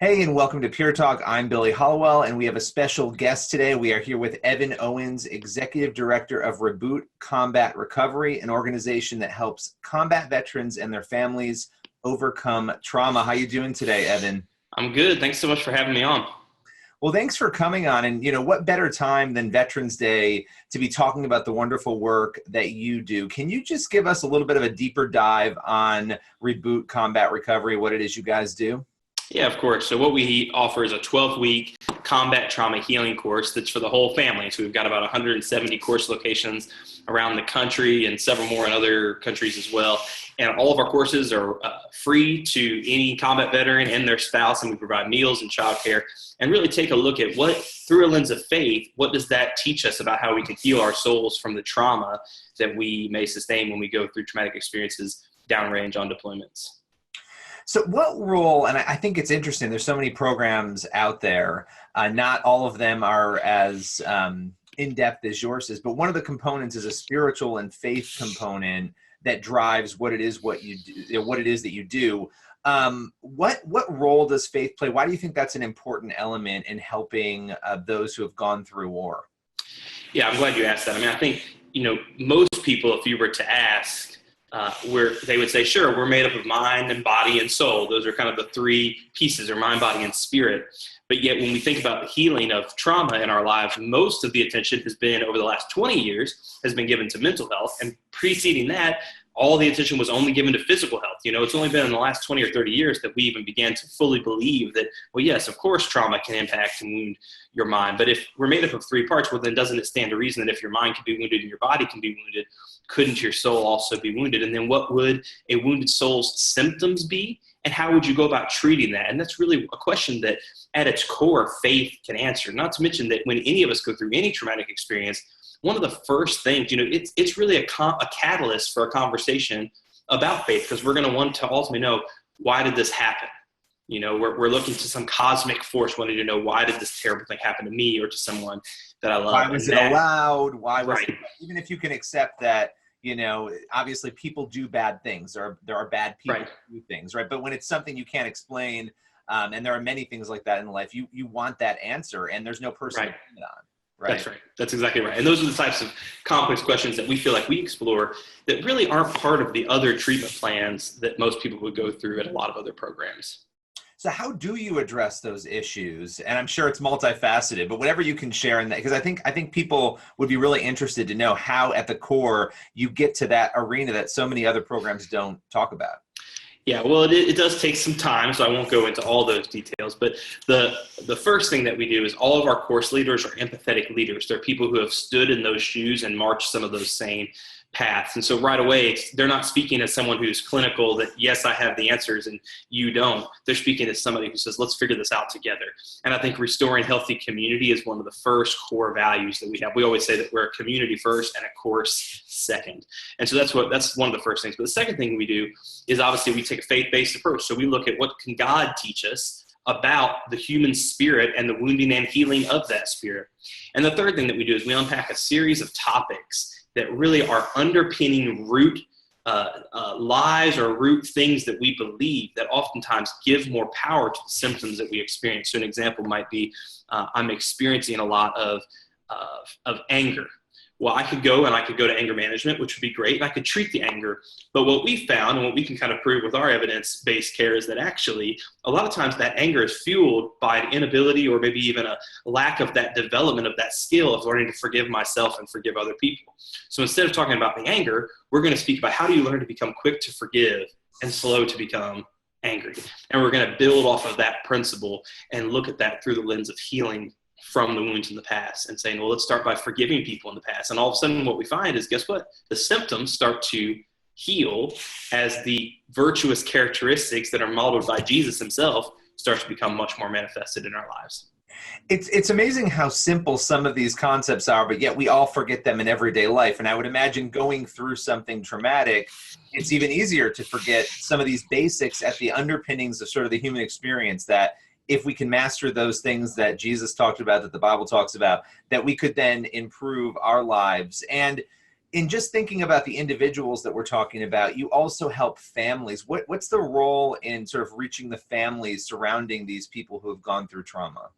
Hey, and welcome to Pure Talk. I'm Billy Hollowell, and we have a special guest today. We are here with Evan Owens, Executive Director of Reboot Combat Recovery, an organization that helps combat veterans and their families overcome trauma. How you doing today, Evan? I'm good. Thanks so much for having me on. Well, thanks for coming on. And, what better time than Veterans Day to be talking about the wonderful work that you do. Can you just give us a little bit of a deeper dive on Reboot Combat Recovery, what it is you guys do? Yeah, of course. So what we offer is a 12-week combat trauma healing course that's for the whole family. So we've got about 170 course locations around the country and several more in other countries as well. And all of our courses are free to any combat veteran and their spouse, and we provide meals and childcare and really take a look at what, through a lens of faith, what does that teach us about how we can heal our souls from the trauma that we may sustain when we go through traumatic experiences downrange on deployments. So what role, and I think it's interesting, there's so many programs out there, not all of them are as in-depth as yours is, but one of the components is a spiritual and faith component that drives what it is that you do. What role does faith play? Why do you think that's an important element in helping those who have gone through war? Yeah, I'm glad you asked that. I mean, I think, most people, if you were to ask, they would say, sure, we're made up of mind and body and soul. Those are kind of the three pieces, or mind, body, and spirit. But yet when we think about the healing of trauma in our lives, most of the attention has been, over the last 20 years, has been given to mental health. And preceding that, all the attention was only given to physical health. It's only been in the last 20 or 30 years that we even began to fully believe that, well, yes, of course, trauma can impact and wound your mind. But if we're made up of three parts, well, then doesn't it stand to reason that if your mind can be wounded and your body can be wounded, couldn't your soul also be wounded? And then what would a wounded soul's symptoms be? And how would you go about treating that? And that's really a question that at its core, faith can answer. Not to mention that when any of us go through any traumatic experience, one of the first things, it's really a catalyst for a conversation about faith, because we're going to want to ultimately know, why did this happen? We're looking to some cosmic force, wanting to know, why did this terrible thing happen to me or to someone that I love? Why was it allowed? Why was right. it, even if you can accept that, obviously people do bad things. There are bad people right. who do things, right? But when it's something you can't explain, and there are many things like that in life, you want that answer, and there's no person right. to pin it on. Right. That's right. That's exactly right. And those are the types of complex questions that we feel like we explore that really aren't part of the other treatment plans that most people would go through at a lot of other programs. So how do you address those issues? And I'm sure it's multifaceted, but whatever you can share in that, because I think people would be really interested to know how at the core you get to that arena that so many other programs don't talk about. Yeah, well, it does take some time, so I won't go into all those details. But the first thing that we do is all of our course leaders are empathetic leaders. They're people who have stood in those shoes and marched some of those same paths. And so right away, they're not speaking as someone who's clinical, that, yes, I have the answers and you don't. They're speaking as somebody who says, let's figure this out together. And I think restoring healthy community is one of the first core values that we have. We always say that we're a community first and a course second. And so that's one of the first things. But the second thing we do is, obviously, we take a faith-based approach. So we look at what can God teach us about the human spirit and the wounding and healing of that spirit. And the third thing that we do is we unpack a series of topics that really are underpinning root lies or root things that we believe that oftentimes give more power to the symptoms that we experience. So an example might be, I'm experiencing a lot of anger. Well, I could go to anger management, which would be great, and I could treat the anger. But what we found, and what we can kind of prove with our evidence-based care, is that actually a lot of times that anger is fueled by an inability, or maybe even a lack of that development of that skill of learning to forgive myself and forgive other people. So instead of talking about the anger, we're going to speak about how do you learn to become quick to forgive and slow to become angry. And we're going to build off of that principle and look at that through the lens of healing from the wounds in the past, and saying, well, let's start by forgiving people in the past. And all of a sudden what we find is, guess what? The symptoms start to heal as the virtuous characteristics that are modeled by Jesus himself start to become much more manifested in our lives. It's amazing how simple some of these concepts are, but yet we all forget them in everyday life. And I would imagine going through something traumatic, it's even easier to forget some of these basics at the underpinnings of sort of the human experience, that if we can master those things that Jesus talked about, that the Bible talks about, that we could then improve our lives. And in just thinking about the individuals that we're talking about, you also help families. What's the role in sort of reaching the families surrounding these people who have gone through trauma?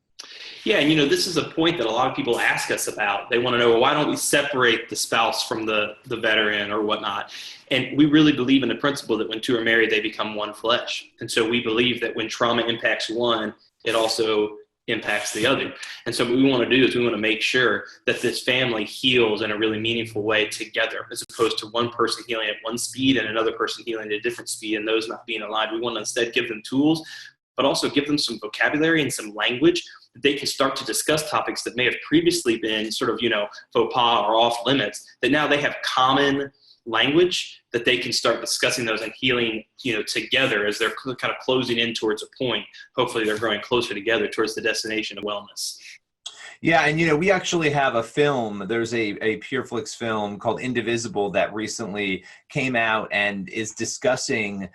Yeah, and this is a point that a lot of people ask us about. They want to know, well, why don't we separate the spouse from the veteran or whatnot? And we really believe in the principle that when two are married, they become one flesh. And so we believe that when trauma impacts one, it also impacts the other. And so what we want to do is we want to make sure that this family heals in a really meaningful way together, as opposed to one person healing at one speed and another person healing at a different speed and those not being aligned. We want to instead give them tools, but also give them some vocabulary and some language that they can start to discuss topics that may have previously been sort of, faux pas or off limits, that now they have common language that they can start discussing those and healing, together as they're kind of closing in towards a point. Hopefully they're growing closer together towards the destination of wellness. Yeah, and we actually have a film. There's a pure Flix film called Indivisible that recently came out and is discussing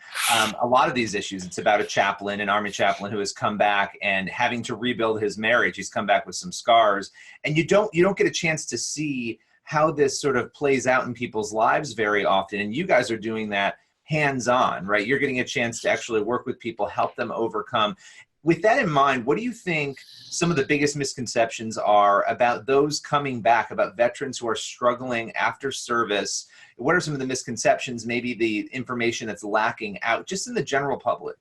a lot of these issues. It's about a chaplain, an Army chaplain, who has come back and having to rebuild his marriage. He's come back with some scars, and you don't get a chance to see how this sort of plays out in people's lives very often. And you guys are doing that hands-on, right? You're getting a chance to actually work with people, help them overcome. With that in mind, what do you think some of the biggest misconceptions are about those coming back, about veterans who are struggling after service? What are some of the misconceptions, maybe the information that's lacking out just in the general public?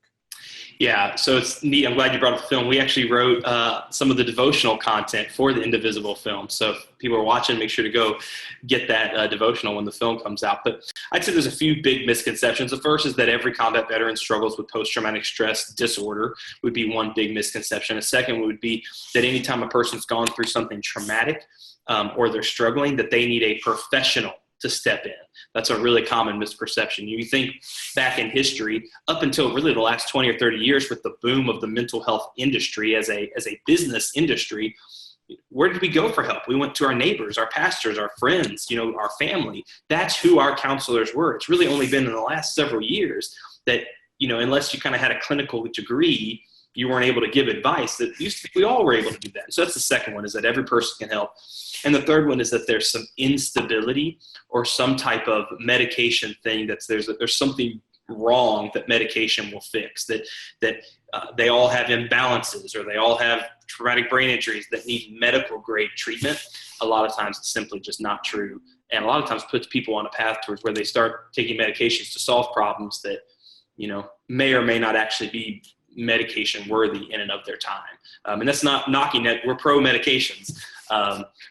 Yeah, so it's neat. I'm glad you brought up the film. We actually wrote some of the devotional content for the Indivisible film. So if people are watching, make sure to go get that devotional when the film comes out. But I'd say there's a few big misconceptions. The first is that every combat veteran struggles with post-traumatic stress disorder, would be one big misconception. A second would be that anytime a person's gone through something traumatic or they're struggling, that they need a professional to step in. That's a really common misperception. You think back in history, up until really the last 20 or 30 years with the boom of the mental health industry as a business industry, where did we go for help? We went to our neighbors, our pastors, our friends, our family. That's who our counselors were. It's really only been in the last several years that, unless you kind of had a clinical degree, you weren't able to give advice. That used to be, we all were able to do that. So that's the second one, is that every person can help. And the third one is that there's some instability or some type of medication thing there's something wrong that medication will fix, that they all have imbalances or they all have traumatic brain injuries that need medical grade treatment. A lot of times it's simply just not true. And a lot of times puts people on a path towards where they start taking medications to solve problems that, may or may not actually be medication worthy in and of their time. And that's not knocking that. We're pro medications.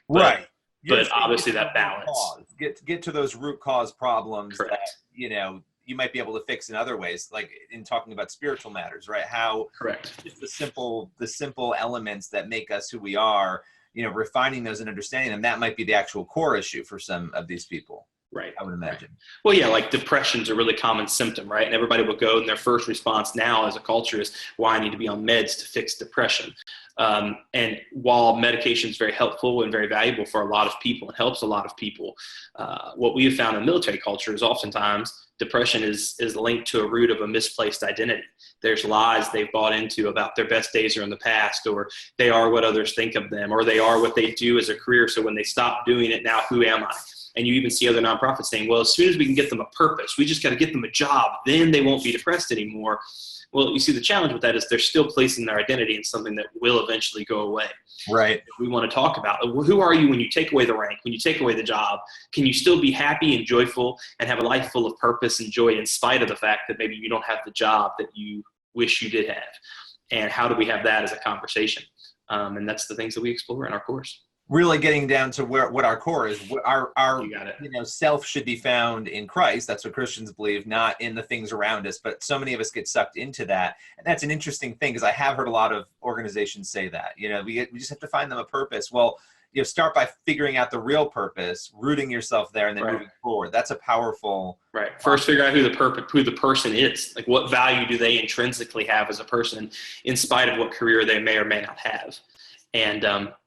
Right. But obviously that balance. Get to those root cause problems. Correct. That, you might be able to fix in other ways, like in talking about spiritual matters, right? How Correct. Just the simple elements that make us who we are, refining those and understanding them, that might be the actual core issue for some of these people. Right. I would imagine. Well, yeah, like depression's a really common symptom, right? And everybody will go, and their first response now as a culture is, well, I need to be on meds to fix depression. And while medication is very helpful and very valuable for a lot of people and helps a lot of people, what we have found in military culture is oftentimes depression is linked to a root of a misplaced identity. There's lies they've bought into about their best days are in the past, or they are what others think of them, or they are what they do as a career. So when they stop doing it, now who am I? And you even see other nonprofits saying, well, as soon as we can get them a purpose, we just got to get them a job, then they won't be depressed anymore. Well, you see the challenge with that is they're still placing their identity in something that will eventually go away. Right. We want to talk about, who are you when you take away the rank, when you take away the job? Can you still be happy and joyful and have a life full of purpose and joy in spite of the fact that maybe you don't have the job that you wish you did have? And how do we have that as a conversation? And that's the things that we explore in our course. Really getting down to what our core is. Our self should be found in Christ. That's what Christians believe, not in the things around us. But so many of us get sucked into that, and that's an interesting thing, because I have heard a lot of organizations say that. We just have to find them a purpose. Well, start by figuring out the real purpose, rooting yourself there, and then moving forward. That's a powerful. Right. First, figure out who the person is. Like, what value do they intrinsically have as a person, in spite of what career they may or may not have. And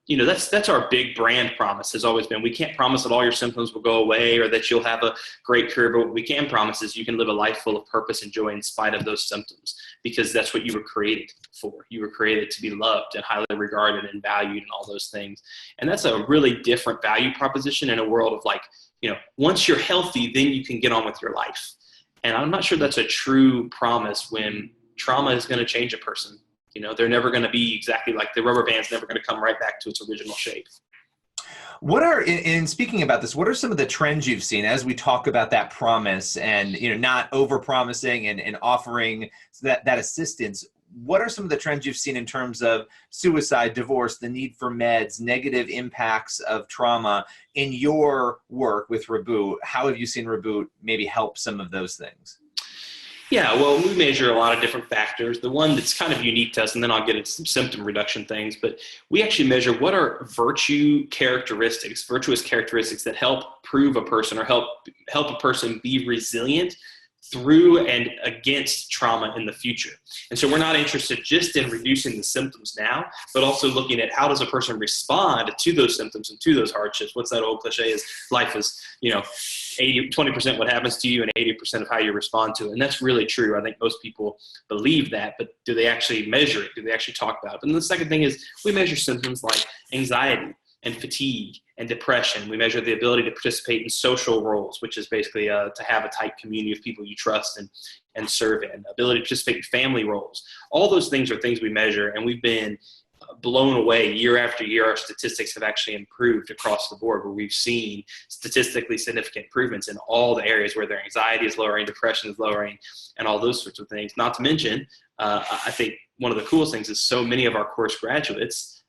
that's our big brand promise has always been. We can't promise that all your symptoms will go away or that you'll have a great career, but what we can promise is you can live a life full of purpose and joy in spite of those symptoms, because that's what you were created for. You were created to be loved and highly regarded and valued and all those things. And that's a really different value proposition in a world of like once you're healthy, then you can get on with your life. And I'm not sure that's a true promise when trauma is going to change a person. They're never going to be exactly like the rubber band's never going to come right back to its original shape. What are, in speaking about this, what are some of the trends you've seen as we talk about that promise and, not over-promising and offering that assistance? What are some of the trends you've seen in terms of suicide, divorce, the need for meds, negative impacts of trauma in your work with Reboot? How have you seen Reboot maybe help some of those things? Yeah, well, we measure a lot of different factors. The one that's kind of unique to us, and then I'll get into some symptom reduction things, but we actually measure what are virtuous characteristics that help prove a person or help a person be resilient through and against trauma in the future. And so we're not interested just in reducing the symptoms now, but also looking at how does a person respond to those symptoms and to those hardships. What's that old cliche is life is, 20% what happens to you and 80% of how you respond to it. And that's really true. I think most people believe that, but do they actually measure it? Do they actually talk about it? And the second thing is we measure symptoms like anxiety and fatigue and depression. We measure the ability to participate in social roles, which is basically to have a tight community of people you trust and serve in, ability to participate in family roles. All those things are things we measure, and we've been blown away year after year. Our statistics have actually improved across the board, where we've seen statistically significant improvements in all the areas where their anxiety is lowering, depression is lowering, and all those sorts of things. Not to mention, I think one of the coolest things is so many of our course graduates,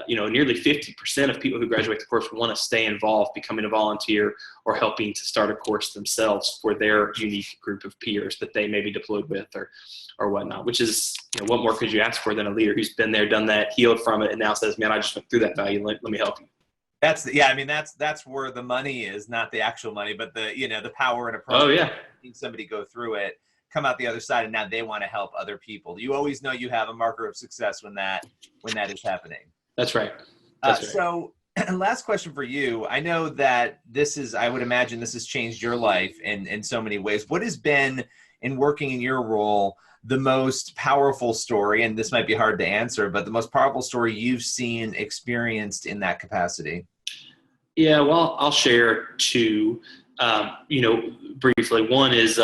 nearly 50% of people who graduate the course want to stay involved, becoming a volunteer or helping to start a course themselves for their unique group of peers that they may be deployed with or whatnot, which is, what more could you ask for than a leader who's been there, done that, healed from it, and now says, man, I just went through that value. Let me help you. That's where the money is, not the actual money, but the power and approach. Oh yeah. Seeing somebody go through it, come out the other side, and now they want to help other people. You always know you have a marker of success when that is happening. That's right. That's right. So last question for you. I know that I would imagine this has changed your life in so many ways. What has been, in working in your role, the most powerful story, and this might be hard to answer, but the most powerful story you've seen, experienced in that capacity? Yeah, well, I'll share two, briefly. One is,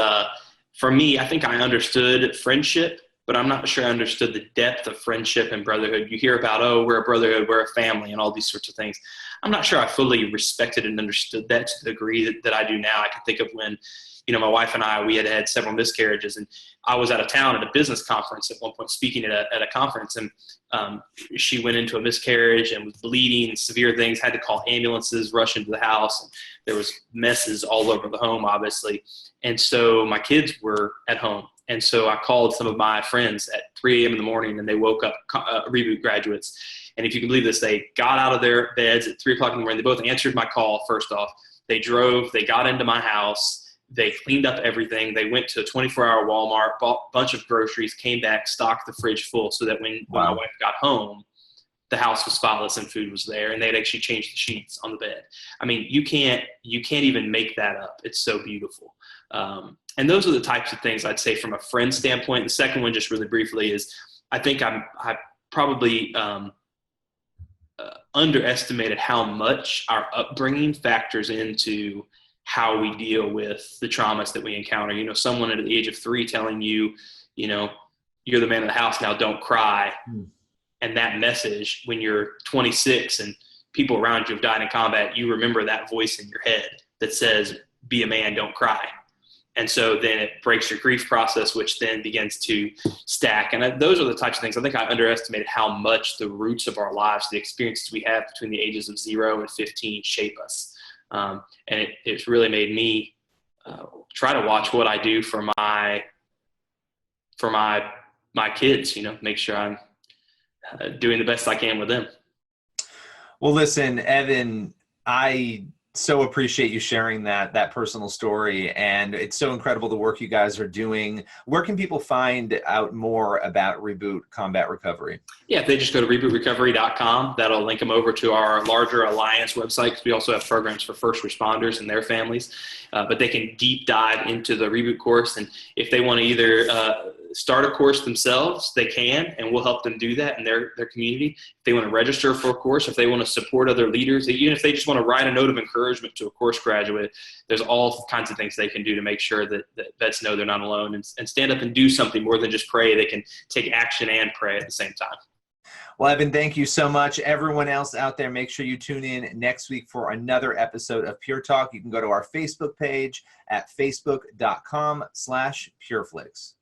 for me, I think I understood friendship, but I'm not sure I understood the depth of friendship and brotherhood. You hear about, we're a brotherhood, we're a family, and all these sorts of things. I'm not sure I fully respected and understood that to the degree that I do now. I can think of when, my wife and I, we had several miscarriages, and I was out of town at a business conference at one point, speaking at a conference, and she went into a miscarriage and was bleeding, severe things, had to call ambulances, rush into the house. And there was messes all over the home, obviously. And so my kids were at home. And so I called some of my friends at 3 a.m. in the morning, and they woke up Reboot graduates. And if you can believe this, they got out of their beds at 3 o'clock in the morning. They both answered my call first off. They drove, they got into my house. They cleaned up everything. They went to a 24-hour Walmart, bought a bunch of groceries, came back, stocked the fridge full so that when my wife got home, the house was spotless and food was there, and they'd actually changed the sheets on the bed. I mean, you can't even make that up. It's so beautiful. And those are the types of things I'd say from a friend standpoint. The second one, just really briefly, is I think I probably underestimated how much our upbringing factors into how we deal with the traumas that we encounter. Someone at the age of 3 telling you, you're the man of the house now, don't cry. And that message, when you're 26 and people around you have died in combat, you remember that voice in your head that says, be a man, don't cry. And so then it breaks your grief process, which then begins to stack. And those are the types of things. I think I underestimated how much the roots of our lives, the experiences we have between the ages of 0 and 15 shape us. And it's really made me try to watch what I do for my kids, make sure I'm doing the best I can with them. Well, listen, Evan, I so appreciate you sharing that personal story, and it's so incredible the work you guys are doing. Where can people find out more about Reboot Combat Recovery? Yeah, if they just go to rebootrecovery.com, that'll link them over to our larger alliance website, because we also have programs for first responders and their families. But they can deep dive into the Reboot course, and if they want to either start a course themselves, they can, and we'll help them do that in their community. If they want to register for a course, if they want to support other leaders, even if they just want to write a note of encouragement to a course graduate, there's all kinds of things they can do to make sure that vets know they're not alone and stand up and do something more than just pray. They can take action and pray at the same time. Well, Evan, thank you so much. Everyone else out there, make sure you tune in next week for another episode of Pure Talk. You can go to our Facebook page at facebook.com/pureflix.